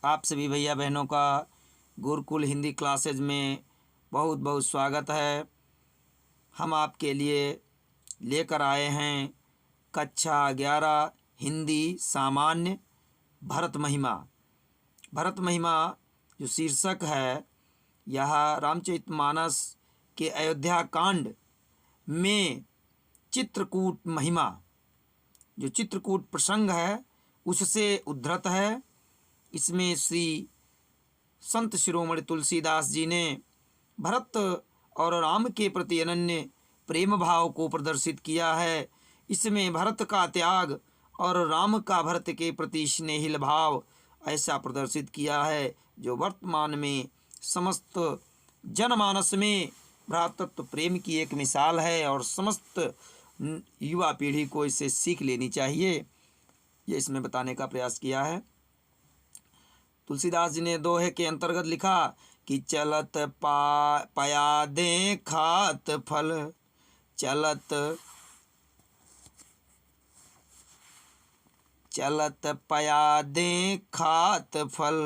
आप सभी भैया बहनों का गुरुकुल हिंदी क्लासेज में बहुत बहुत स्वागत है। हम आपके लिए लेकर आए हैं कक्षा 11 हिंदी सामान्य भरत महिमा। भरत महिमा जो शीर्षक है, यह रामचरितमानस के अयोध्या कांड में चित्रकूट महिमा, जो चित्रकूट प्रसंग है उससे उद्धृत है। इसमें श्री संत शिरोमणि तुलसीदास जी ने भरत और राम के प्रति अनन्य प्रेम भाव को प्रदर्शित किया है। इसमें भरत का त्याग और राम का भरत के प्रति स्नेहिल भाव ऐसा प्रदर्शित किया है, जो वर्तमान में समस्त जनमानस में भ्रातृत्व प्रेम की एक मिसाल है और समस्त युवा पीढ़ी को इससे सीख लेनी चाहिए। ये इसमें बताने का प्रयास किया है। तुलसीदास जी ने दोहे के अंतर्गत लिखा कि चलत पया दे खात फल, चलत पया दे खात फल,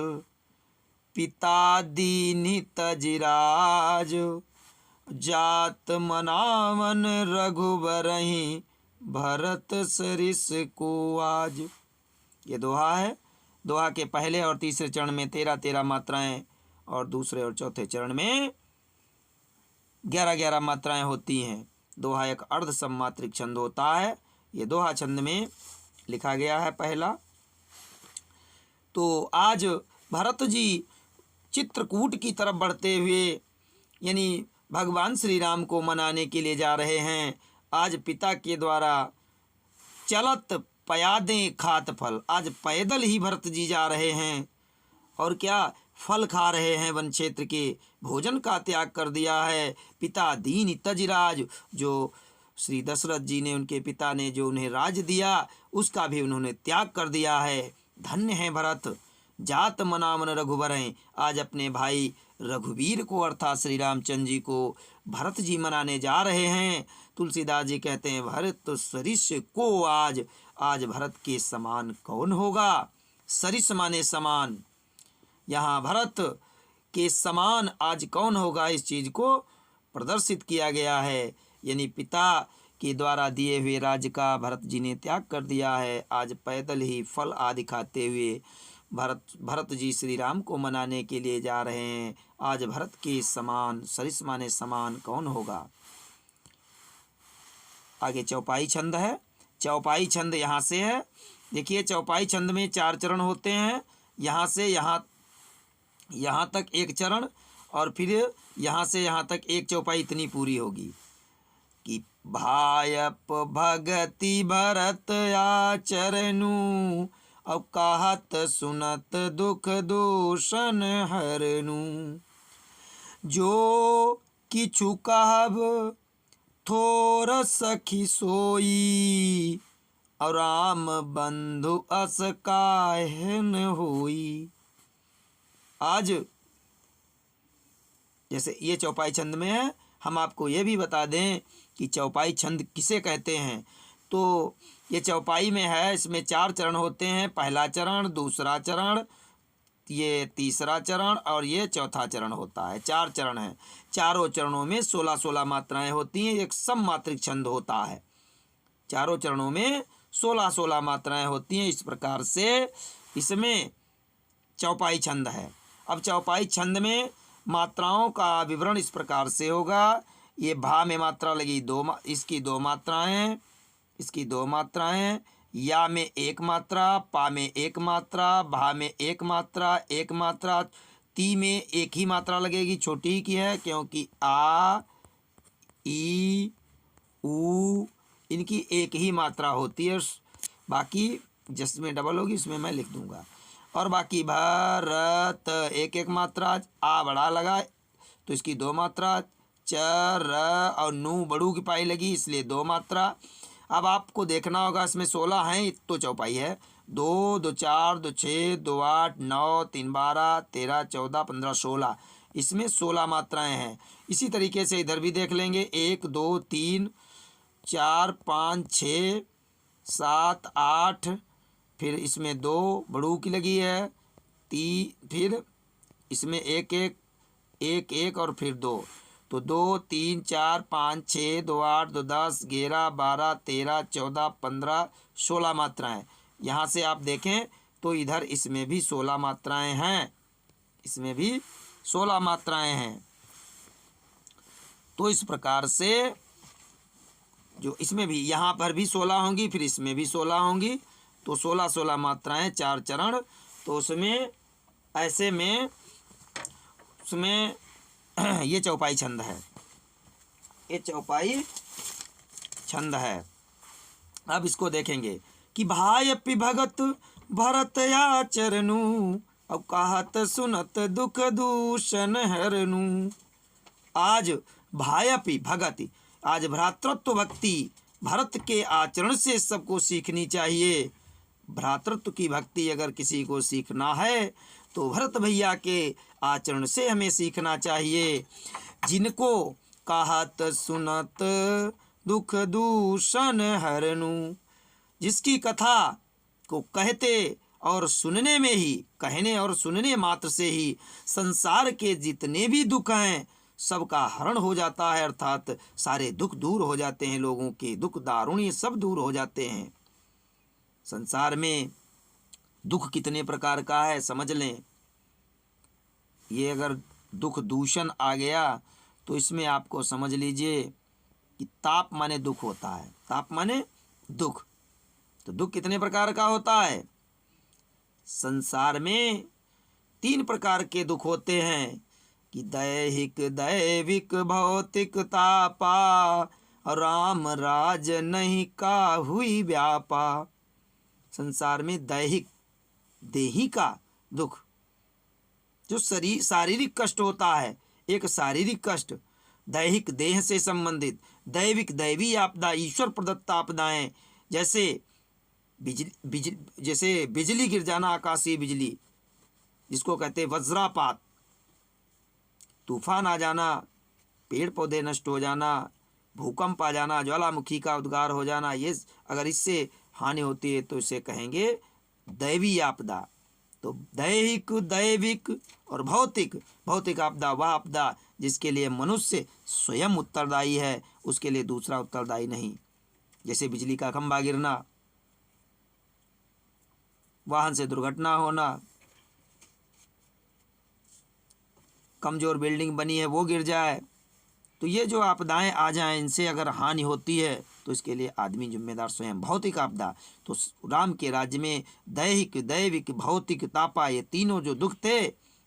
पिता दीनि तजिराज, जात मनावन रघुबरहि, भरत सरिस को आज। ये दोहा है। दोहा के पहले और तीसरे चरण में 13-13 मात्राएं और दूसरे और चौथे चरण में 11-11 मात्राएं होती हैं। दोहा एक अर्ध सम्मात्रिक छंद होता है। ये दोहा छंद में लिखा गया है पहला। तो आज भरत जी चित्रकूट की तरफ बढ़ते हुए यानी भगवान श्री राम को मनाने के लिए जा रहे हैं। आज पिता के द्वारा चलत पयादें खात फल, आज पैदल ही भरत जी जा रहे हैं और क्या फल खा रहे हैं। वन क्षेत्र के भोजन का त्याग कर दिया है। पिता दीन तजराज, जो श्री दशरथ जी ने, उनके पिता ने जो उन्हें राज दिया उसका भी उन्होंने त्याग कर दिया है। धन्य है भरत, जात मनावन रघुबर हैं। आज अपने भाई रघुवीर को अर्थात श्री रामचंद्र जी को भरत जी मनाने जा रहे हैं। तुलसीदास जी कहते हैं भरत सरिस को आज, आज भरत के समान कौन होगा। सरिस माने समान, यहाँ भरत के समान आज कौन होगा, इस चीज को प्रदर्शित किया गया है। यानी पिता के द्वारा दिए हुए राज्य का भरत जी ने त्याग कर दिया है। आज पैदल ही फल आदि खाते हुए भरत जी श्री राम को मनाने के लिए जा रहे हैं। आज भरत के समान, सरिस माने समान कौन होगा। आगे चौपाई छंद है। चौपाई छंद यहाँ से है। देखिए चौपाई छंद में 4 चरण होते हैं। यहाँ से यहाँ तक एक चरण और फिर यहाँ से यहाँ तक एक चौपाई इतनी पूरी होगी कि भायप भगति भरत आचरनु, अब कहत सुनत दुख दूषण हरनु, जो किछु कहब थोर सखी सोई, और राम बंधु अस काहे न होई। आज जैसे ये चौपाई छंद में है, हम आपको ये भी बता दें कि चौपाई छंद किसे कहते हैं। तो ये चौपाई में है, इसमें 4 चरण होते हैं। पहला चरण, दूसरा चरण, ये तीसरा चरण और ये चौथा चरण होता है। 4 चरण हैं। चारों चरणों में 16-16 मात्राएं होती हैं। एक सममात्रिक छंद होता है। चारों चरणों में 16-16 मात्राएं होती हैं। इस प्रकार से इसमें चौपाई छंद है। अब चौपाई छंद में मात्राओं का विवरण इस प्रकार से होगा। ये भा में मात्रा लगी इसकी 2 मात्राएं, इसकी 2 मात्राएं, या में 1 मात्रा, पा में 1 मात्रा, भा में 1 मात्रा, 1 मात्रा, ती में 1 ही मात्रा लगेगी, छोटी ही की है क्योंकि आ, ई, ऊ इनकी 1 ही मात्रा होती है। बाकी जिसमें डबल होगी उसमें मैं लिख दूंगा। और बाकी भरत 1-1 मात्रा, आ बड़ा लगा तो इसकी 2 मात्रा, च, र और नू बड़ू की पाई लगी इसलिए 2 मात्रा। अब आपको देखना होगा, इसमें 16 हैं तो चौपाई है। 2, 2, 4, 2, 6, 2, 8, 9, 3, 12, 13, 14, 15, 16, इसमें 16 मात्राएं हैं। इसी तरीके से इधर भी देख लेंगे। 1, 2, 3, 4, 5, 6, 7, 8, फिर इसमें 2 बड़ू की लगी है, फिर इसमें एक एक एक एक और फिर 2, तो 2 3 4 5 6 2 8 2 10 11 12 13 14 15 16 मात्राएं। यहाँ से आप देखें तो इधर इसमें भी 16 मात्राएं हैं, इसमें भी 16 मात्राएं हैं। तो इस प्रकार से जो इसमें भी, यहाँ पर भी 16 होंगी, फिर इसमें भी 16 होंगी, तो 16 मात्राएं, 4 चरण। तो उसमें ऐसे में उसमें ये चौपाई छंद है, ये चौपाई छंद है। अब इसको देखेंगे कि भायपि भगत भरत आचरनु, अब कहत सुनत दुख दूषण हरनु। आज भायपि भगति, आज भ्रातृत्व भक्ति भरत के आचरण से सबको सीखनी चाहिए। भ्रातृत्व की भक्ति अगर किसी को सीखना है तो भरत भैया के आचरण से हमें सीखना चाहिए। जिनको कहत सुनत दुख दूषण हरनु, जिसकी कथा को कहते और सुनने में ही, कहने और सुनने मात्र से ही संसार के जितने भी दुख हैं सबका हरण हो जाता है, अर्थात सारे दुख दूर हो जाते हैं, लोगों के दुख दारुण्य सब दूर हो जाते हैं। संसार में दुख कितने प्रकार का है समझ लें। ये अगर दुख दूषण आ गया तो इसमें आपको समझ लीजिए कि ताप माने दुख होता है, ताप माने दुख। तो दुख कितने प्रकार का होता है? संसार में 3 प्रकार के दुख होते हैं कि दैहिक दैविक भौतिक तापा, राम राज नहीं का हुई व्यापा। संसार में दैहिक, देही का दुख, जो शारीरिक कष्ट होता है, एक शारीरिक कष्ट, दैहिक देह से संबंधित, दैविक दैवी आपदा, ईश्वर प्रदत्त आपदाएं, जैसे बिजली गिर जाना, आकाशीय बिजली जिसको कहते हैं वज्रापात, तूफान आ जाना, पेड़ पौधे नष्ट हो जाना, भूकंप आ जाना, ज्वालामुखी का उद्गार हो जाना, ये अगर इससे हानि होती है तो इसे कहेंगे दैवी आपदा। तो दैहिक दैविक और भौतिक, भौतिक आपदा वह आपदा जिसके लिए मनुष्य स्वयं उत्तरदायी है, उसके लिए दूसरा उत्तरदायी नहीं। जैसे बिजली का खंभा गिरना, वाहन से दुर्घटना होना, कमज़ोर बिल्डिंग बनी है वो गिर जाए, तो ये जो आपदाएं आ जाएं, इनसे अगर हानि होती है तो इसके लिए आदमी जिम्मेदार स्वयं। भौतिक आपदा, तो राम के राज्य में दैहिक दैविक भौतिक तापा, ये तीनों जो दुख थे,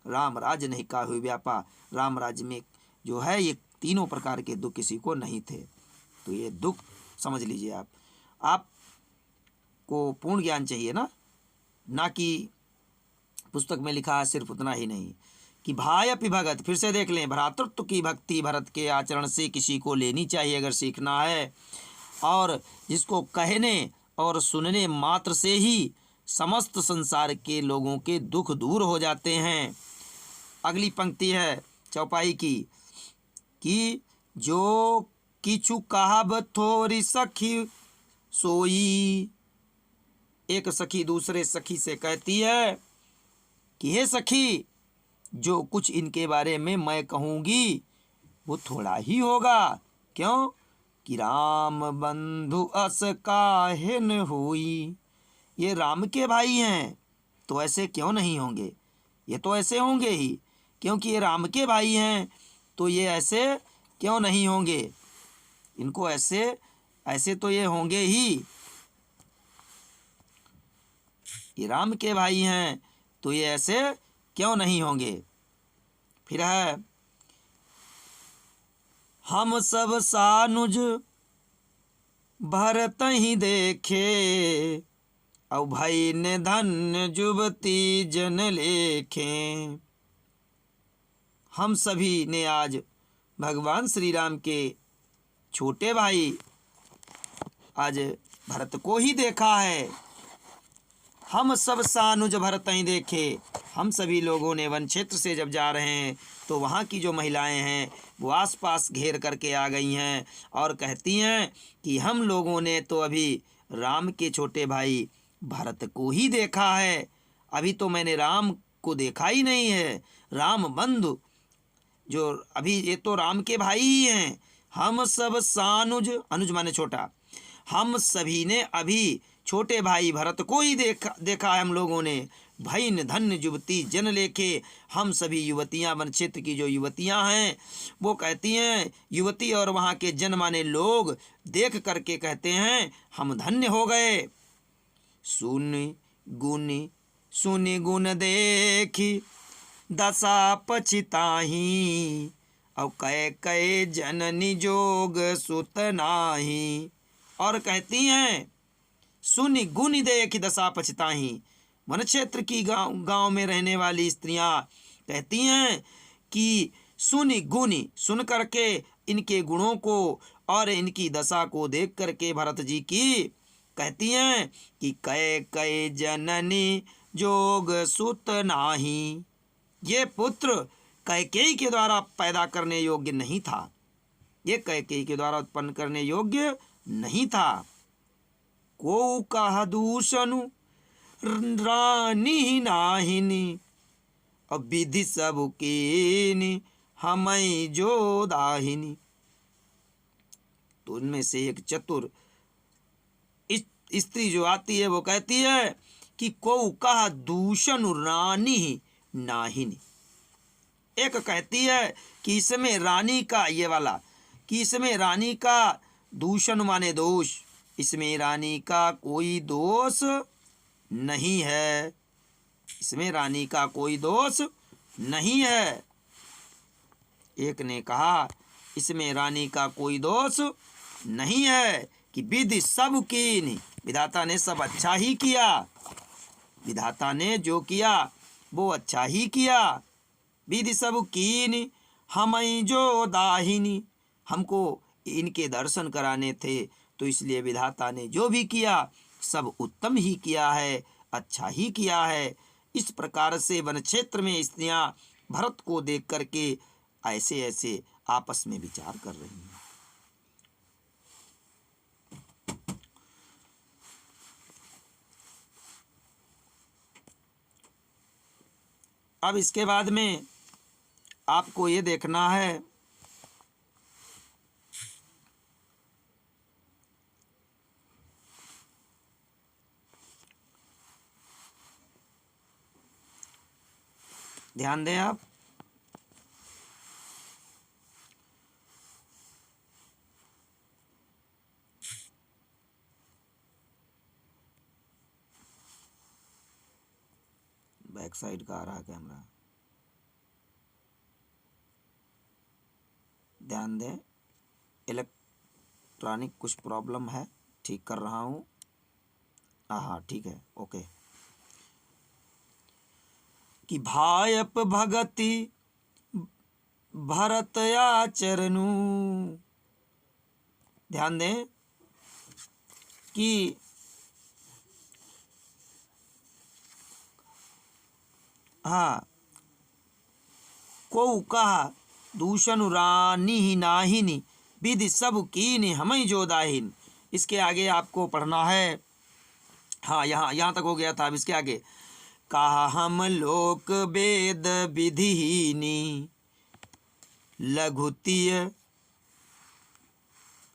राम राज्य नहीं का हुई व्यापा, राम राज्य में जो है ये तीनों प्रकार के दुख किसी को नहीं थे। तो ये दुख समझ लीजिए। आपको पूर्ण ज्ञान चाहिए ना कि पुस्तक में लिखा है सिर्फ उतना ही नहीं कि भायपि भगत। फिर से देख लें, भ्रातृत्व की भक्ति भरत के आचरण से किसी को लेनी चाहिए अगर सीखना है, और जिसको कहने और सुनने मात्र से ही समस्त संसार के लोगों के दुख दूर हो जाते हैं। अगली पंक्ति है चौपाई की कि जो किछु कहब थोरी सखी सोई। एक सखी दूसरे सखी से कहती है कि हे सखी, जो कुछ इनके बारे में मैं कहूँगी वो थोड़ा ही होगा। क्यों? कि राम बंधु अस काहे न हुई। ये राम के भाई हैं तो ऐसे क्यों नहीं होंगे, ये तो ऐसे होंगे ही, क्योंकि ये राम के भाई हैं तो ये ऐसे क्यों नहीं होंगे, इनको ऐसे तो ये होंगे ही। ये राम के भाई हैं तो ये ऐसे क्यों नहीं होंगे। फिर है, हम सब सानुज भरत ही देखे, औ भाई ने धन्य जुबती जन लेखे। हम सभी ने आज भगवान श्री राम के छोटे भाई आज भरत को ही देखा है। हम सब सानुज भरत ही देखे, हम सभी लोगों ने वन क्षेत्र से जब जा रहे हैं तो वहाँ की जो महिलाएं हैं वो आसपास घेर करके आ गई हैं और कहती हैं कि हम लोगों ने तो अभी राम के छोटे भाई भरत को ही देखा है, अभी तो मैंने राम को देखा ही नहीं है। राम बंधु जो अभी ये तो राम के भाई ही हैं। हम सब सानुज, अनुज माने छोटा, हम सभी ने अभी छोटे भाई भरत को ही देखा है हम लोगों ने। भईन धन्य युवती जन लेखे, हम सभी युवतियां, वन क्षेत्र की जो युवतियां हैं वो कहती हैं, युवती और वहाँ के जन माने लोग देख करके कहते हैं हम धन्य हो गए। सुनि गुण देखी दशा पछिताही, और कह कहे जननी जोग सुत नाही। और कहती हैं सुनि गुण देखी दशा पछिताही। वन क्षेत्र की गांव में रहने वाली स्त्रियां कहती हैं कि सुनि गुनि, सुन करके इनके गुणों को और इनकी दशा को देख करके भरत जी की कहती हैं कि कहे कहे जननी जोग सुत नाही। ये पुत्र कैकेयी के द्वारा पैदा करने योग्य नहीं था, ये कैकेयी के द्वारा उत्पन्न करने योग्य नहीं था। को कहा दूषनु रानी नाहिनी, अब विधि सब कीनी हमई जो दाहिनी। तो उनमें से एक चतुर स्त्री जो आती है वो कहती है कि को कहा दूषण रानी नाहिनी। एक कहती है कि इसमें रानी का, ये वाला, कि इसमें रानी का दूषण माने दोष, इसमें रानी का कोई दोष नहीं है, इसमें रानी का कोई दोष नहीं है। एक ने कहा इसमें रानी का कोई दोष नहीं है कि विधि सब कीनी, विधाता ने सब अच्छा ही किया, विधाता ने जो किया वो अच्छा ही किया। विधि सब कीनी हमई जो दाहिनी, हमको इनके दर्शन कराने थे, तो इसलिए विधाता ने जो भी किया सब उत्तम ही किया है, अच्छा ही किया है। इस प्रकार से वन क्षेत्र में स्त्रियां भरत को देख करके ऐसे ऐसे आपस में विचार कर रही हैं। अब इसके बाद में आपको ये देखना है ध्यान दें आप, बैक साइड का आ रहा कैमरा, ध्यान दें। इलेक्ट्रॉनिक कुछ प्रॉब्लम है, ठीक कर रहा हूँ। हाँ ठीक है, ओके। कि भायप भगति भरत आचरणु, ध्यान दें कि हाँ, को कहा दूषण रानी ही नाहिनी, विधि सब कीनी हमई जो दाहिन। इसके आगे आपको पढ़ना है, हाँ यहाँ तक हो गया था। अब इसके आगे कहा हम लोक वेद विधिहीनी,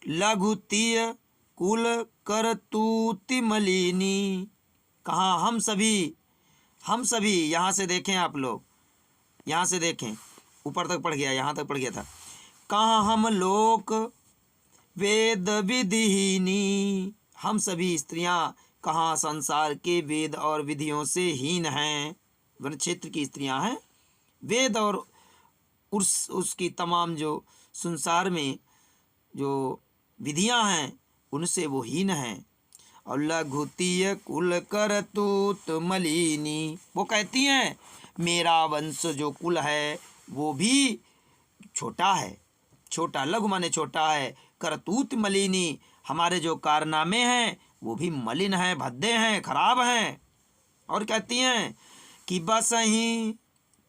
लघुतीय कुल करतूति मलिनी। कहा हम सभी, यहाँ से देखें आप लोग, यहाँ से देखें, ऊपर तक पढ़ गया, यहाँ तक पढ़ गया था। कहा हम लोक वेद विधिहीनी, हम सभी स्त्रियां कहाँ संसार के वेद और विधियों से हीन हैं। वन क्षेत्र की स्त्रियां हैं, वेद और उसकी तमाम जो संसार में जो विधियां हैं उनसे वो हीन हैं। और लघुतीय कुल करतूत मलिनी, वो कहती हैं मेरा वंश जो कुल है वो भी छोटा है, छोटा, लघु माने छोटा है। करतूत मलिनी, हमारे जो कारनामे हैं वो भी मलिन हैं, भद्दे हैं, खराब हैं। और कहती हैं कि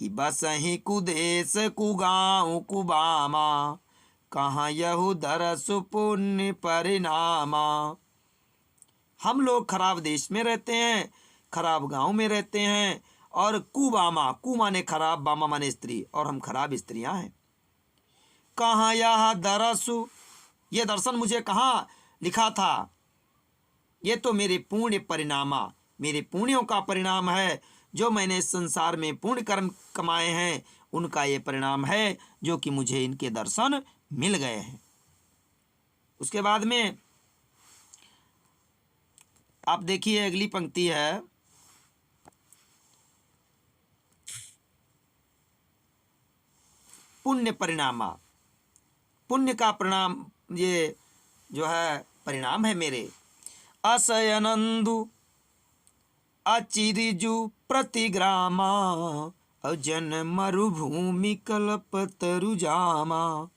बसही कुदेश कुगाँव कुबामा, कहाँ यहू दरस पुण्य परिणामा। हम लोग खराब देश में रहते हैं, खराब गांव में रहते हैं, और कुबामा, कु माने खराब, बामा माने स्त्री, और हम खराब स्त्रियां हैं। कहाँ यह दरसु, ये दर्शन मुझे कहाँ लिखा था? ये तो मेरे पुण्य परिणामा, मेरे पुण्यों का परिणाम है, जो मैंने इस संसार में पुण्य कर्म कमाए हैं उनका ये परिणाम है, जो कि मुझे इनके दर्शन मिल गए हैं। उसके बाद में आप देखिए अगली पंक्ति है, पुण्य परिणामा, पुण्य का परिणाम, ये जो है परिणाम है मेरे। असयनंदु अचिरिजु प्रतिग्रामा, अजन मरुभूमि कल्प तरुजामा।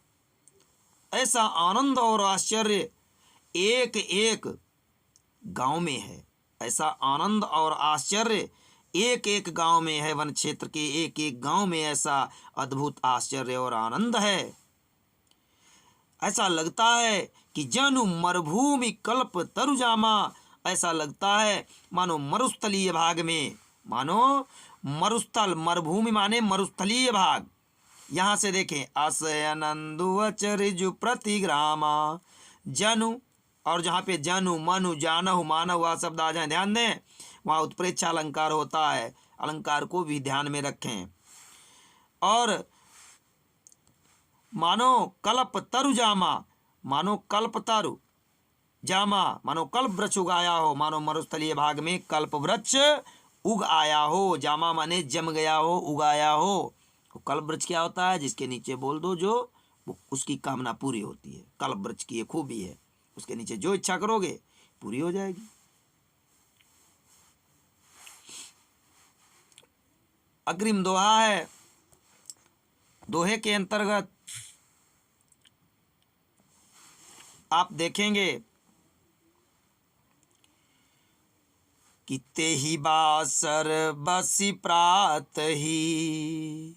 ऐसा आनंद और आश्चर्य एक एक गांव में है, ऐसा आनंद और आश्चर्य एक एक गांव में है, वन क्षेत्र के एक एक गांव में ऐसा अद्भुत आश्चर्य और आनंद है। ऐसा लगता है कि जनु मरुभूमि कल्प तरुजामा, ऐसा लगता है मानो मरुस्थलीय भाग में, मानो मरुस्थल, मरुभूमि माने मरुस्थलीय भाग। यहाँ से देखें, असयनंदु अचरिजु प्रतिग्रामा, जनु, और जहाँ पे जनु मनु जानहु मानव वह शब्द आ जाए, ध्यान दें, वहाँ उत्प्रेक्षा अलंकार होता है, अलंकार को भी ध्यान में रखें। और मानो कल्प तरु जामा, मानो कल्प तरु जामा, मानो कल्प वृक्ष उगाया हो, मानो मरुस्थलीय भाग में कल्प वृक्ष उग आया हो, जामा माने जम गया हो, उगाया हो। तो कल्प वृक्ष क्या होता है? जिसके नीचे बोल दो जो उसकी कामना पूरी होती है, कल्प वृक्ष की ये खूबी है, उसके नीचे जो इच्छा करोगे पूरी हो जाएगी। अग्रिम दोहा है, दोहे के अंतर्गत आप देखेंगे कि तेहि बासर बसी प्रात ही,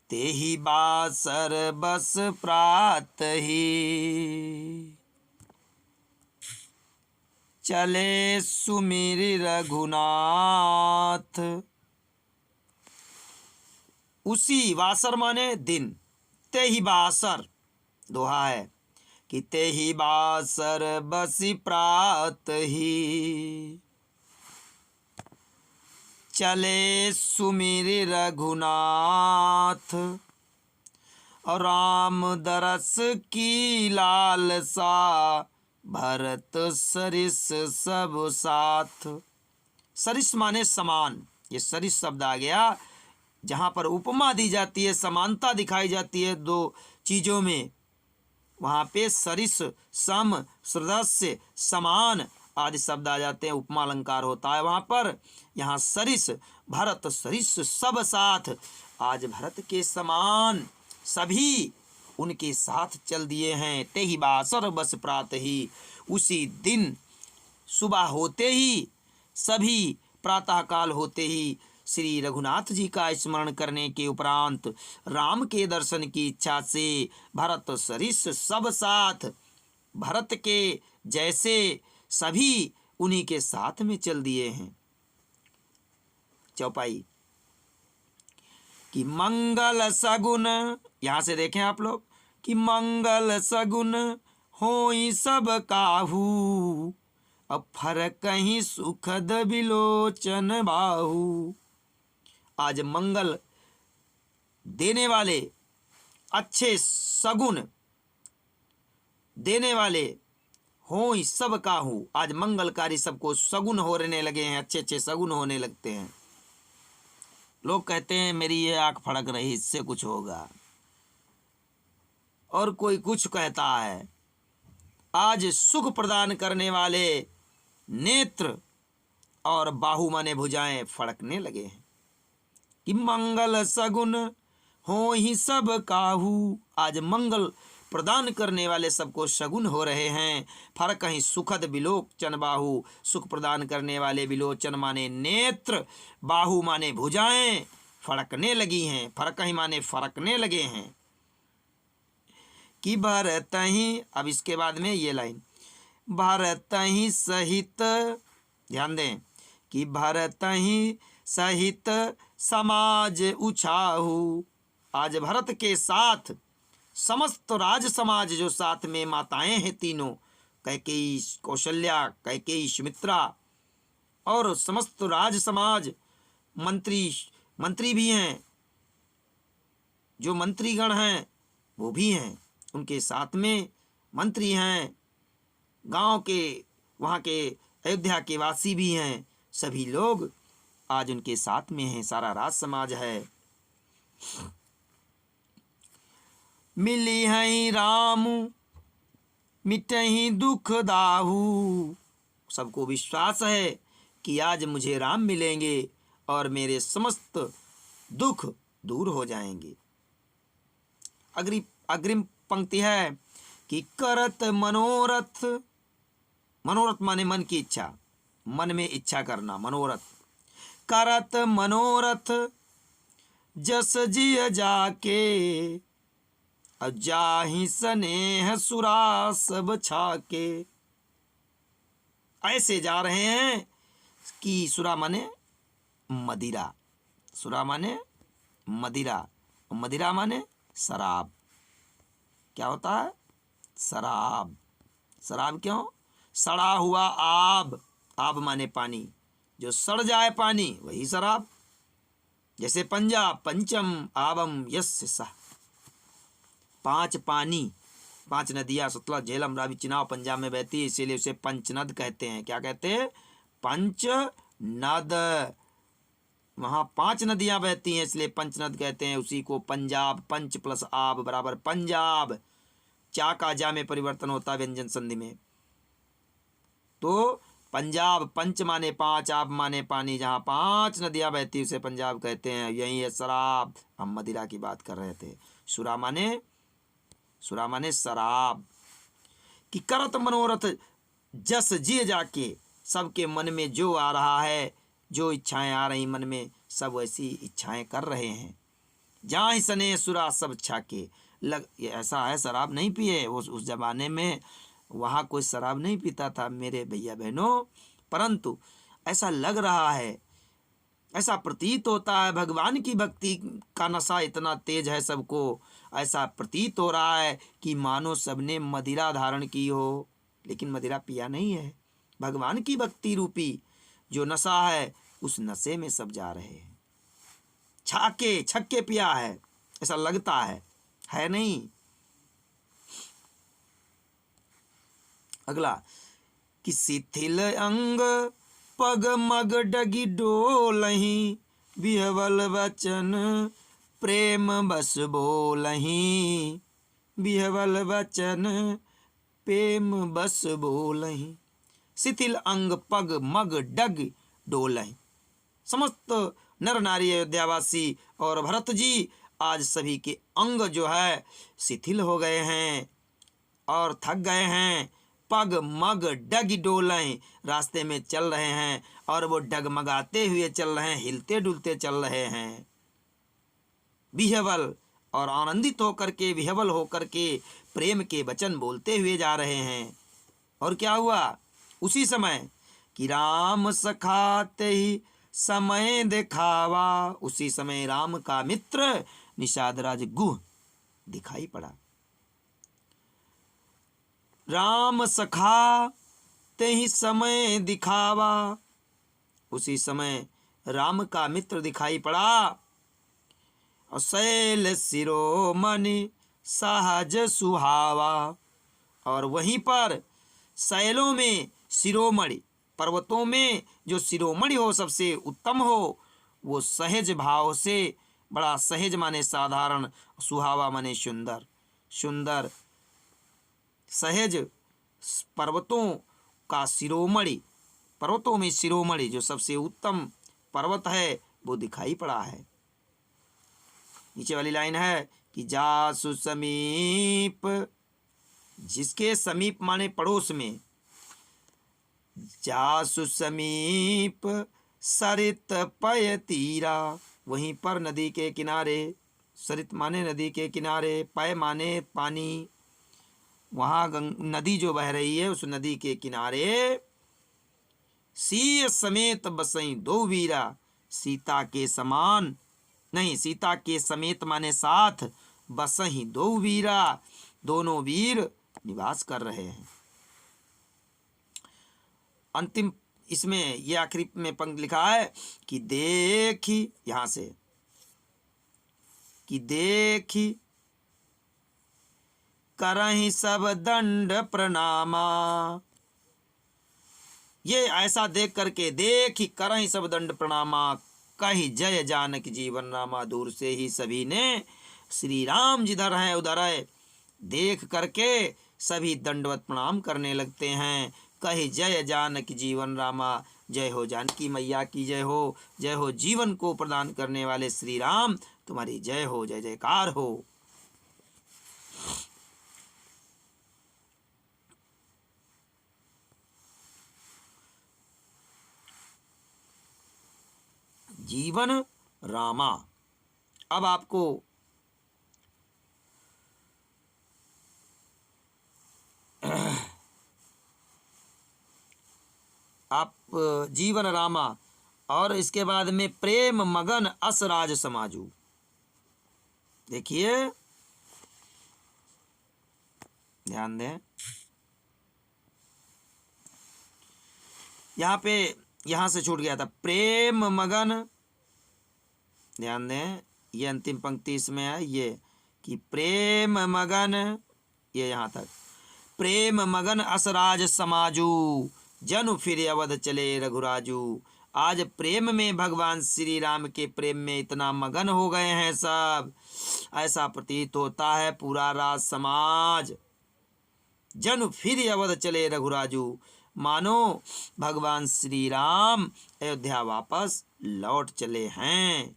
तेहि बासर बस प्रात ही, चले सुमिरि रघुनाथ। उसी, वासर माने दिन, तेहि बासर दोहा है कि तेहि बासर बसी प्रात ही, चले सुमिरि रघुनाथ। और राम दरस की लालसा, भरत सरिस सब साथ। सरिस माने समान, ये सरिस शब्द आ गया जहाँ पर उपमा दी जाती है, समानता दिखाई जाती है दो चीज़ों में, वहाँ पे सरिस, सम, सदस्य, समान आदि शब्द आ जाते हैं, उपमा अलंकार होता है वहाँ पर। यहाँ सरिस, भरत सरिस सब साथ, आज भरत के समान सभी उनके साथ चल दिए हैं। तेहि बासर बस प्रात ही, उसी दिन सुबह होते ही, सभी प्रातःकाल होते ही श्री रघुनाथ जी का स्मरण करने के उपरांत राम के दर्शन की इच्छा से भरत सरिस सब साथ, भरत के जैसे सभी उन्हीं के साथ में चल दिए हैं। चौपाई कि मंगल सगुन, यहाँ से देखें आप लोग कि मंगल सगुन होई सब काहू, अब फरक कहीं सुखद बिलोचन बाहू। आज मंगल देने वाले, अच्छे सगुन देने वाले होई सब काहू, आज मंगलकारी सबको सगुन होने लगे हैं, अच्छे अच्छे सगुन होने लगते हैं। लोग कहते हैं मेरी ये आंख फड़क रही, इससे कुछ होगा, और कोई कुछ कहता है। आज सुख प्रदान करने वाले नेत्र और बाहु माने भुजाएं फड़कने लगे हैं कि मंगल सगुन हो ही सब काहू। आज मंगल प्रदान करने वाले सबको शगुन हो रहे हैं। फरक कहीं सुखद बिलोचन बाहु, सुख प्रदान करने वाले बिलोचन माने नेत्र, बाहु माने भुजाएं फड़कने लगी हैं, फरक कहीं माने फरकने लगे हैं। कि भरत ही, अब इसके बाद में ये लाइन, भरत ही सहित, ध्यान दें कि भरत ही सहित समाज उछाहू। आज भरत के साथ समस्त राज समाज जो साथ में माताएं हैं तीनों, कैकेयी, कौशल्या, कैकेयी, सुमित्रा, और समस्त राज समाज, मंत्री भी हैं, जो मंत्रीगण हैं वो भी हैं, उनके साथ में मंत्री हैं, गांव के, वहाँ के अयोध्या के वासी भी हैं, सभी लोग आज उनके साथ में हैं, सारा राज समाज है। मिली हैं राम मिटहि दुख दाहू। सबको विश्वास है कि आज मुझे राम मिलेंगे और मेरे समस्त दुख दूर हो जाएंगे। अग्रिम पंक्ति है कि करत मनोरथ, मनोरथ माने मन की इच्छा, मन में इच्छा करना, मनोरथ। करत मनोरथ जस जिय जाके, जाहि स्नेह सुरा सब छाके। ऐसे जा रहे हैं कि सुरा माने मदिरा, सुरा माने मदिरा, मदिरा माने शराब। क्या होता है? शराब। शराब क्यों? सड़ा हुआ आब, आब माने पानी, जो सड़ जाए पानी वही शराब। जैसे पंजाब, पंचम आबम यस्य सह, पांच पानी, पांच नदियां सतलज, झेलम, रावी, चिनाब पंजाब में बहती है, इसीलिए उसे पंचनद कहते हैं। क्या कहते हैं? पंचनद। वहाँ पांच नदियां बहती हैं इसलिए पंचनद कहते हैं। उसी को पंजाब, पंच प्लस आब बराबर पंजाब। चा का जा में परिवर्तन होता है व्यंजन संधि में। तो पंजाब, पंच माने पांच, आब माने पानी, जहाँ पांच नदियां बहती उसे पंजाब कहते हैं। यही है शराब। हम मदिरा की बात कर रहे थे। सुरा माने शराब। कि करत मनोरथ जस जिय जाके, सबके मन में जो आ रहा है, जो इच्छाएं आ रही मन में, सब वैसी इच्छाएं कर रहे हैं। जहाँ ही स्नेह सुरा सब छाके। ये ऐसा है, शराब नहीं पिए उस जमाने में, वहाँ कोई शराब नहीं पीता था मेरे भैया बहनों, परंतु ऐसा लग रहा है, ऐसा प्रतीत होता है, भगवान की भक्ति का नशा इतना तेज है सबको, ऐसा प्रतीत हो रहा है कि मानो सबने मदिरा धारण की हो, लेकिन मदिरा पिया नहीं है। भगवान की भक्ति रूपी जो नशा है, उस नशे में सब जा रहे हैं। छक्के पिया है ऐसा लगता है नहीं। अगला कि शिथिल अंग पग मग डगी डोलही, बिहवल वचन प्रेम बस बोलही, बिहवल वचन प्रेम बस बोलही। शिथिल अंग पग मग डग डोलही। समस्त नर नारी अयोध्यावासी और भरत जी आज सभी के अंग जो है शिथिल हो गए हैं और थक गए हैं। पग मग डग डोलें, रास्ते में चल रहे हैं और वो डगमगाते हुए चल रहे हैं, हिलते डुलते चल रहे हैं। विह्वल और आनंदित होकर के, विह्वल होकर के प्रेम के वचन बोलते हुए जा रहे हैं। और क्या हुआ उसी समय कि राम सखाते ही समय दिखावा। उसी समय राम का मित्र निषादराज गुह दिखाई पड़ा। राम सखा ते ही समय दिखावा। उसी समय राम का मित्र दिखाई पड़ा और शैल शिरोमणि सहज सुहावा। और वहीं पर शैलों में शिरोमणि, पर्वतों में जो शिरोमणि हो, सबसे उत्तम हो, वो सहज भाव से, बड़ा सहज माने साधारण, सुहावा माने सुंदर, सुंदर सहज पर्वतों का शिरोमणि, पर्वतों में शिरोमणि जो सबसे उत्तम पर्वत है वो दिखाई पड़ा है। नीचे वाली लाइन है कि जासु समीप, जिसके समीप माने पड़ोस में, जासु समीप सरित पय तीरा। वहीं पर नदी के किनारे, सरित माने नदी के किनारे, पय माने पानी, वहाँ नदी जो बह रही है उस नदी के किनारे, सीय समेत बसई दो वीरा। सीता के समान नहीं, सीता के समेत माने साथ, बसहि दो वीरा, दोनों वीर निवास कर रहे हैं। अंतिम इसमें ये आखिरी में पंक्ति लिखा है कि देखी, यहां से कि देखी करहि सब दंड प्रणामा, ये ऐसा देख करके, देखी करहि सब दंड प्रणामा, कही जय जानक जीवन रामा। दूर से ही सभी ने श्री राम जिधर है उधर है देख करके सभी दंडवत प्रणाम करने लगते हैं। कही जय जानक जीवन रामा, जय हो जानकी मैया की जय हो जीवन को प्रदान करने वाले श्री राम तुम्हारी जय हो, जय जयकार हो। जीवन रामा। अब आपको आप जीवन रामा और इसके बाद में प्रेम मगन असराज समाजू। देखिए ध्यान दें, यहाँ पे यहाँ से छूट गया था प्रेम मगन। ध्यान दें, ये अंतिम पंक्ति इसमें है ये कि प्रेम मगन, ये यहाँ तक प्रेम मगन असराज समाजू, जनु फिर अवध चले रघुराजू। आज प्रेम में भगवान श्री राम के प्रेम में इतना मगन हो गए हैं सब, ऐसा प्रतीत होता है पूरा राज समाज। जनु फिर अवध चले रघुराजू, मानो भगवान श्री राम अयोध्या वापस लौट चले हैं।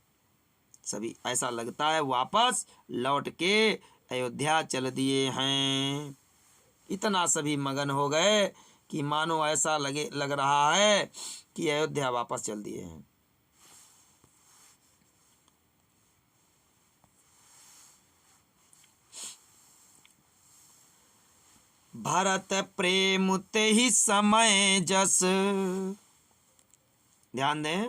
सभी ऐसा लगता है वापस लौट के अयोध्या चल दिए हैं। इतना सभी मगन हो गए कि मानो ऐसा लग रहा है कि अयोध्या वापस चल दिए हैं। भरत प्रेम ते ही समय जस, ध्यान दें,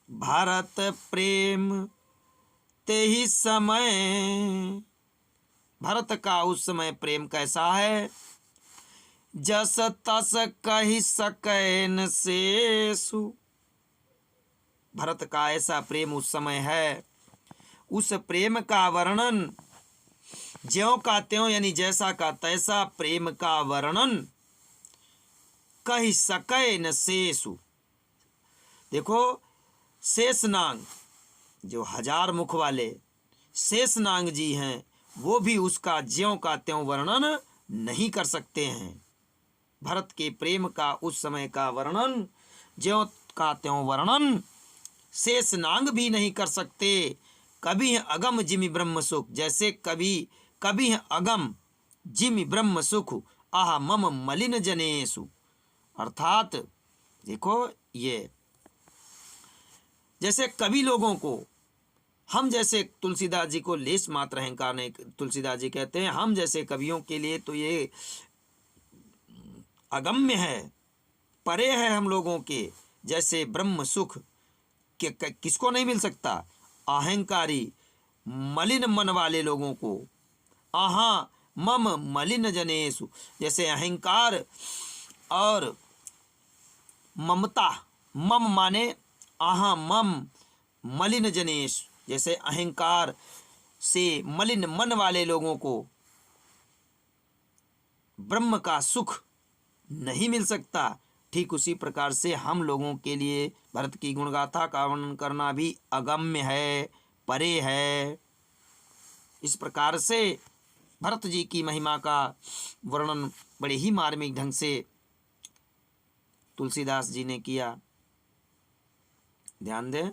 भरत प्रेम ते ही समय, भरत का उस समय प्रेम कैसा है, जस तस कहि सकैन शेषु। भरत का ऐसा प्रेम उस समय है, उस प्रेम का वर्णन ज्यों का त्यों यानी जैसा का तैसा प्रेम का वर्णन कहि सकैन शेषु। देखो शेषनाग जो 1000 मुख वाले शेषनाग जी हैं, वो भी उसका ज्यों का त्यों वर्णन नहीं कर सकते हैं। भरत के प्रेम का उस समय का वर्णन ज्यों का त्यों वर्णन शेषनाग भी नहीं कर सकते। कभी अगम जिमि ब्रह्म सुख, जैसे कभी अगम जिमि ब्रह्म सुख आह मम मलिन जनेषु। अर्थात देखो ये जैसे कवि लोगों को, हम जैसे तुलसीदास जी को लेस मात्र अहंकार नहीं, तुलसीदास जी कहते हैं हम जैसे कवियों के लिए तो ये अगम्य है, परे है हम लोगों के। जैसे ब्रह्म सुख किसको नहीं मिल सकता, अहंकारी मलिन मन वाले लोगों को। आहा मम मलिन जनेषु, जैसे अहंकार और ममता, मम माने आहा मम मलिन जनेश, जैसे अहंकार से मलिन मन वाले लोगों को ब्रह्म का सुख नहीं मिल सकता, ठीक उसी प्रकार से हम लोगों के लिए भरत की गुणगाथा का वर्णन करना भी अगम्य है, परे है। इस प्रकार से भरत जी की महिमा का वर्णन बड़े ही मार्मिक ढंग से तुलसीदास जी ने किया। ध्यान दें,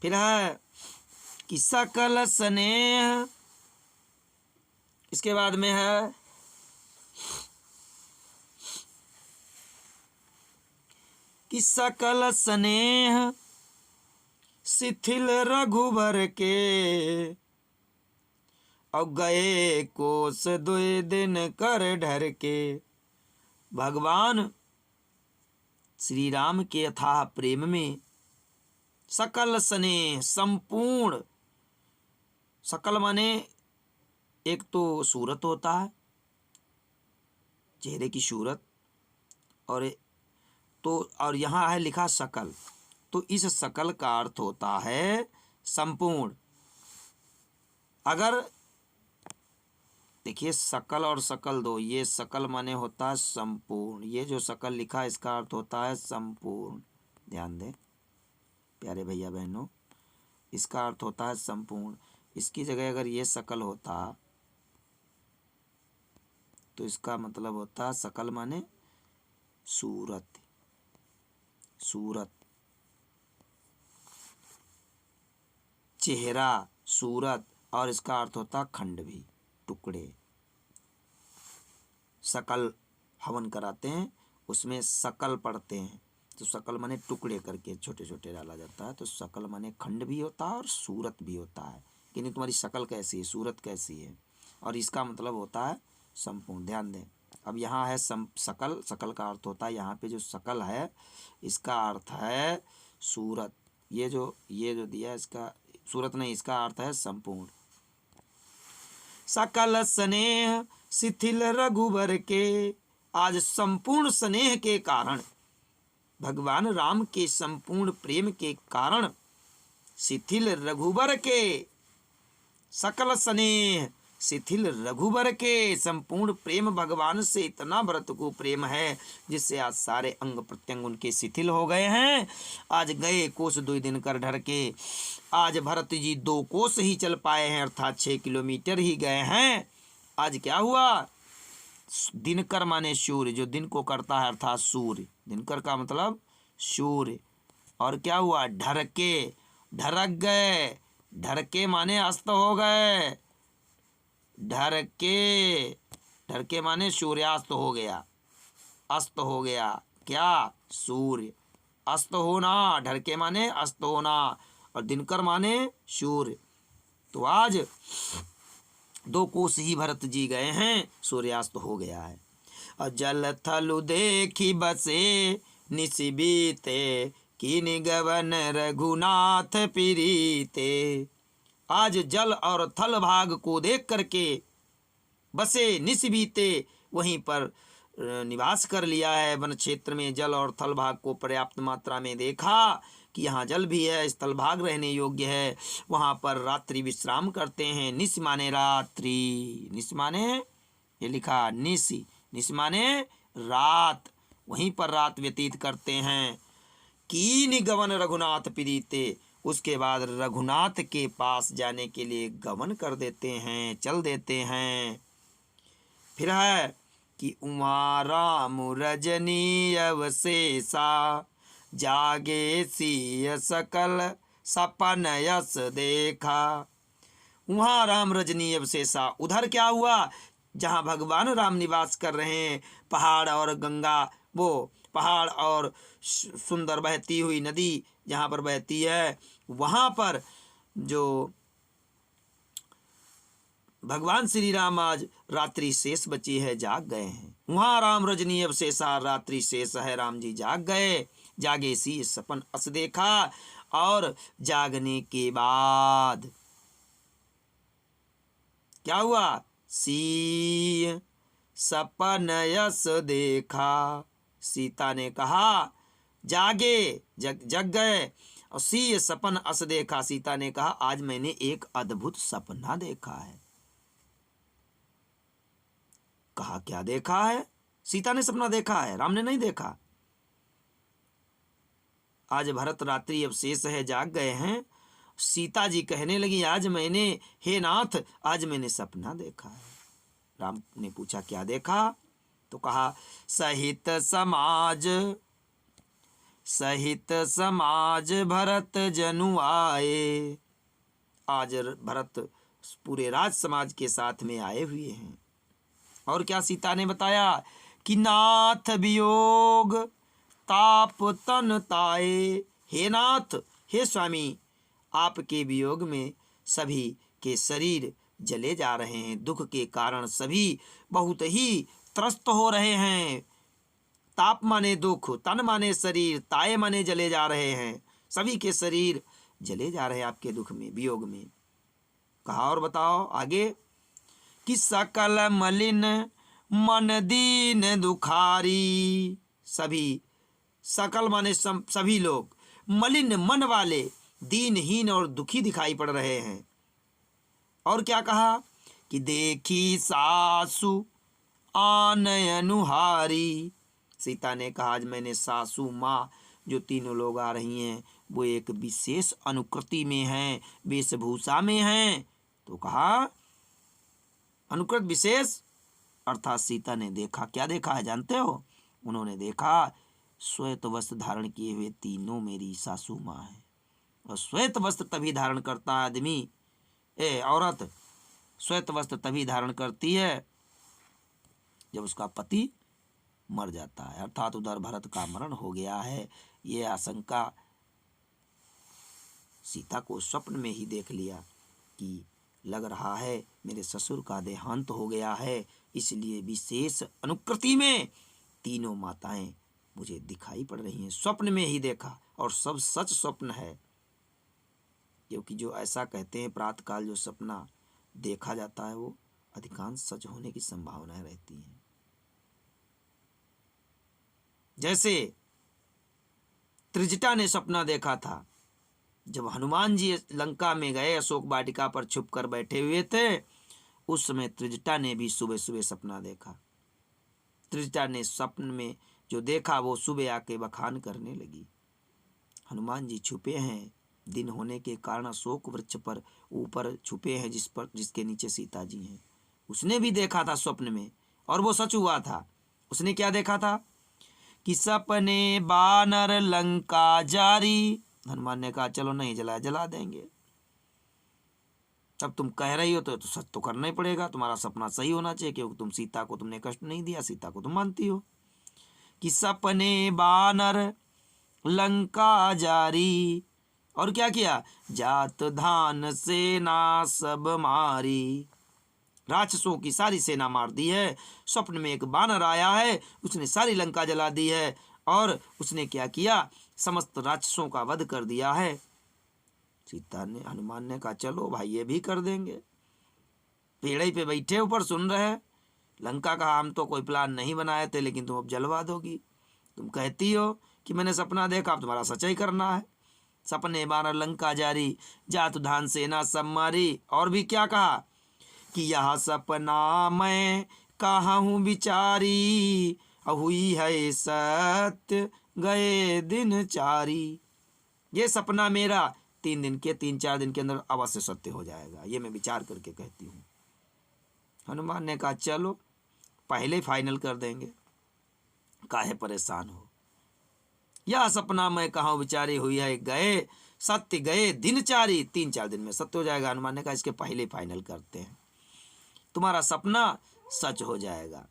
फिर है कि सकल स्नेह, इसके बाद में है कि सकल स्नेह शिथिल रघुबर के, और गए कोस 2 दिन कर ढर के। भगवान श्री राम के अथाह प्रेम में सकल स्नेह संपूर्ण, सकल माने एक तो सूरत होता है, चेहरे की सूरत, और यहाँ है लिखा सकल, तो इस सकल का अर्थ होता है संपूर्ण। अगर देखिए सकल और सकल दो, ये सकल माने होता है संपूर्ण, ये जो सकल लिखा है इसका अर्थ होता है संपूर्ण। ध्यान दें प्यारे भैया बहनों, इसका अर्थ होता है संपूर्ण। इसकी जगह अगर ये सकल होता तो इसका मतलब होता सकल माने सूरत, सूरत, चेहरा, सूरत, और इसका अर्थ होता खंड भी, टुकड़े। सकल हवन कराते हैं उसमें सकल पढ़ते हैं, तो सकल माने टुकड़े करके छोटे छोटे डाला जाता है, तो सकल माने खंड भी होता है और सूरत भी होता है। कि नहीं तुम्हारी शकल कैसी है, सूरत कैसी है, और इसका मतलब होता है संपूर्ण। ध्यान दें, अब यहाँ है सकल, सकल का अर्थ होता है, यहाँ पे जो सकल है इसका अर्थ है सूरत। ये जो दिया इसका सूरत नहीं, इसका अर्थ है संपूर्ण। सकल स्नेह शिथिल रघुबर के। आज संपूर्ण स्नेह के कारण, भगवान राम के संपूर्ण प्रेम के कारण, शिथिल रघुबर के, सकल स्नेह शिथिल रघुबर के, संपूर्ण प्रेम भगवान से इतना भरत को प्रेम है जिससे आज सारे अंग प्रत्यंग उनके शिथिल हो गए हैं। आज गए कोस 2 दिन कर ढर के। आज भरत जी 2 कोस ही चल पाए हैं, अर्थात 6 किलोमीटर ही गए हैं। आज क्या हुआ, दिनकर माने सूर्य, जो दिन को करता है अर्थात सूर्य, दिनकर का मतलब सूर्य। और क्या हुआ, ढरके, ढरक गए, ढरके माने अस्त हो गए, ढरके, ढरके माने सूर्यास्त हो गया, अस्त हो गया, क्या, सूर्य, अस्त होना, ढरके माने अस्त होना, और दिनकर माने सूर्य। तो आज 2 कोस ही भरत जी गए हैं, सूर्यास्त हो गया है। और जल थलु देखी बसे निशिबीते, कीनि गवन रघुनाथ प्रीते। आज जल और थल भाग को देख करके बसे निशिबीते, वहीं पर निवास कर लिया है। वन क्षेत्र में जल और थल भाग को पर्याप्त मात्रा में देखा कि यहाँ जल भी है, स्थल भाग रहने योग्य है, वहाँ पर रात्रि विश्राम करते हैं। निश माने रात्रि, निश माने ये लिखा निश, निश माने रात, वहीं पर रात व्यतीत करते हैं। कीनि गवन रघुनाथ प्रीते, उसके बाद रघुनाथ के पास जाने के लिए गमन कर देते हैं, चल देते हैं। फिर है कि उमा राम रजनी अवशेषा, जागे सिय सकल सपन यस देखा। वहाँ राम रजनी अवशेषा, उधर क्या हुआ, जहाँ भगवान राम निवास कर रहे हैं, पहाड़ और गंगा, वो पहाड़ और सुंदर बहती हुई नदी जहाँ पर बहती है, वहाँ पर जो भगवान श्री राम आज रात्रि शेष बची है, जाग गए हैं। वहाँ राम रजनी अवशेषा, रात्रि शेष है, राम जी जाग गए। जागे सी सपन अस देखा, और जागने के बाद क्या हुआ, सी सपन यस देखा। सीता ने कहा, जागे, जग गए, और सी सपन अस देखा। सीता ने कहा, आज मैंने एक अद्भुत सपना देखा है। कहा, क्या देखा है? सीता ने सपना देखा है, राम ने नहीं देखा। आज भरत रात्रि अवशेष है, जाग गए हैं। सीता जी कहने लगी, आज मैंने, हे नाथ, आज मैंने सपना देखा है। राम ने पूछा, क्या देखा? तो कहा, सहित समाज भरत जनु आए। आज भरत पूरे राज समाज के साथ में आए हुए हैं। और क्या सीता ने बताया कि नाथ वियोग ताप तन ताए। हे नाथ, हे स्वामी, आपके वियोग में सभी के शरीर जले जा रहे हैं। दुख के कारण सभी बहुत ही त्रस्त हो रहे हैं। ताप माने दुख, तन माने शरीर, ताए माने जले जा रहे हैं। सभी के शरीर जले जा रहे हैं आपके दुख में, वियोग में। कहा और बताओ आगे कि सकल मलिन मन दीन दुखारी। सभी, सकल माने सभी लोग, मलिन मन वाले, दीनहीन और दुखी दिखाई पड़ रहे हैं। और क्या कहा कि देखी सासु आनयनुहारी। सीता ने कहा आज मैंने सासू माँ जो तीनों लोग आ रही हैं वो एक विशेष अनुकृति में हैं, वेशभूषा में हैं। तो कहा अनुकृत विशेष अर्थात सीता ने देखा, क्या देखा है जानते हो? उन्होंने देखा श्वेत वस्त्र धारण किए हुए तीनों मेरी सासू माँ हैं। और श्वेत वस्त्र तभी धारण करता आदमी, औरत श्वेत वस्त्र तभी धारण करती है जब उसका पति मर जाता है, अर्थात उधर भरत का मरण हो गया है। ये आशंका सीता को स्वप्न में ही देख लिया कि लग रहा है मेरे ससुर का देहांत हो गया है, इसलिए विशेष अनुकृति में तीनों माताएं मुझे दिखाई पड़ रही हैं। स्वप्न में ही देखा, और सब सच स्वप्न है, क्योंकि जो ऐसा कहते हैं प्रातःकाल जो सपना देखा जाता है वो अधिकांश सच होने की संभावनाएं रहती हैं। जैसे त्रिजटा ने सपना देखा था, जब हनुमान जी लंका में गए, अशोक वाटिका पर छुप कर बैठे हुए थे, उस समय त्रिजटा ने भी सुबह सुबह सपना देखा। त्रिजटा ने स्वप्न में जो देखा वो सुबह आके बखान करने लगी। हनुमान जी छुपे हैं, दिन होने के कारण अशोक वृक्ष पर ऊपर छुपे हैं, जिसके नीचे सीता जी हैं। उसने भी देखा था स्वप्न में, और वो सच हुआ था। उसने क्या देखा था कि सपने बानर लंका जारी। हनुमान ने कहा चलो नहीं जलाया, जला देंगे। अब तुम कह रही हो तो सच तो करना ही पड़ेगा, तुम्हारा सपना सही होना चाहिए, क्योंकि तुम सीता को तुमने कष्ट नहीं दिया, सीता को तुम मानती हो। कि सपने बानर लंका जारी, और क्या किया, जात धान सेना सब मारी। राक्षसों की सारी सेना मार दी है। स्वप्न में एक बानर आया है, उसने सारी लंका जला दी है, और उसने क्या किया, समस्त राक्षसों का वध कर दिया है। सीता ने, हनुमान ने कहा चलो भाई ये भी कर देंगे। पेड़ पे बैठे ऊपर सुन रहे। लंका का हम तो कोई प्लान नहीं बनाए थे, लेकिन तुम अब जलवा दोगी। तुम कहती हो कि मैंने सपना देखा, अब तुम्हारा सच्चाई करना है। सपने बानर लंका जारी, जात धान सेना सब मारी। और भी क्या कहा कि यह सपना मैं कहूँ विचारी, हुई है सत्य गए दिन चारी। ये सपना मेरा 3-4 दिन के अंदर अवश्य सत्य हो जाएगा, ये मैं विचार करके कहती हूँ। हनुमान ने कहा चलो पहले फाइनल कर देंगे, काहे परेशान हो। यह सपना मैं कहूँ विचारी, हुई है गए सत्य गए दिन चारी। 3-4 दिन में सत्य हो जाएगा। हनुमान ने कहा इसके पहले फाइनल करते हैं, तुम्हारा सपना सच हो जाएगा।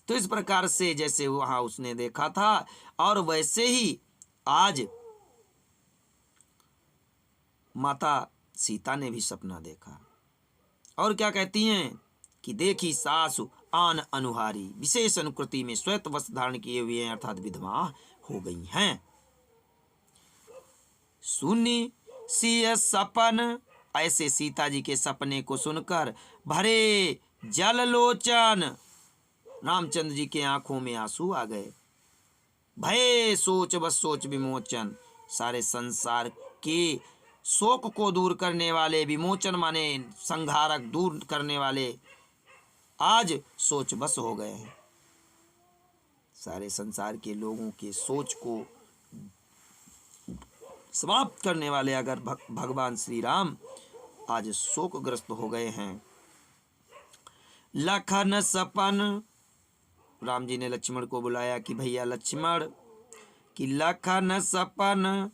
तो इस प्रकार से जैसे वहां उसने देखा था, और वैसे ही आज माता सीता ने भी सपना देखा। और क्या कहती हैं कि देखी सासु आन अनुहारी, विशेष अनुकृति में श्वेत वस्त्र धारण किए हुए हैं, अर्थात विधवा हो गई हैं। सुनी सिय सपन, ऐसे सीता जी के सपने को सुनकर भरे जल लोचन, रामचंद्र जी के आंखों में आंसू आ गए। भय सोच बस सोच विमोचन, सारे संसार के शोक को दूर करने वाले, विमोचन माने संहारक, दूर करने वाले, आज सोच बस हो गए हैं। सारे संसार के लोगों के सोच को समाप्त करने वाले अगर भगवान श्री राम आज शोकग्रस्त हो गए हैं। लखन सपन, राम जी ने लक्ष्मण को बुलाया कि भैया लक्ष्मण, कि लखन सपन,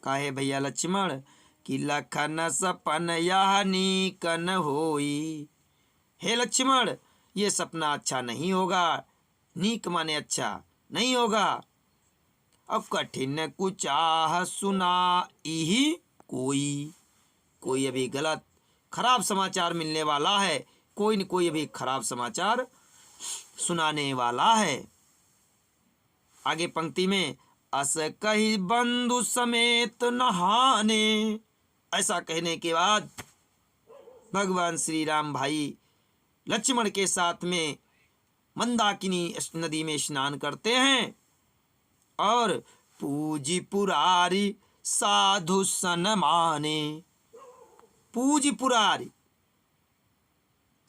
काहे भैया लक्ष्मण, कि लखन सपन यह नीकन होई। हे लक्ष्मण, ये सपना अच्छा नहीं होगा। नीक माने अच्छा नहीं होगा। अब कठिन कुचाह सुना ही कोई, कोई अभी गलत खराब समाचार मिलने वाला है, कोई न कोई अभी खराब समाचार सुनाने वाला है। आगे पंक्ति में अस कही बंधु समेत नहाने, ऐसा कहने के बाद भगवान श्री राम भाई लक्ष्मण के साथ में मंदाकिनी नदी में स्नान करते हैं और पूजी पुरारी साधु सन माने। पूजी पुरारी,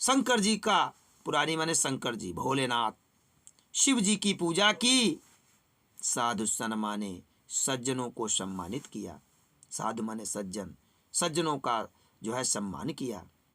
शंकर जी का, पुरारी माने शंकर जी, भोलेनाथ, शिव जी की पूजा की, साधु सन माने, सज्जनों को सम्मानित किया। साधु माने सज्जन, सज्जनों का जो है सम्मान किया।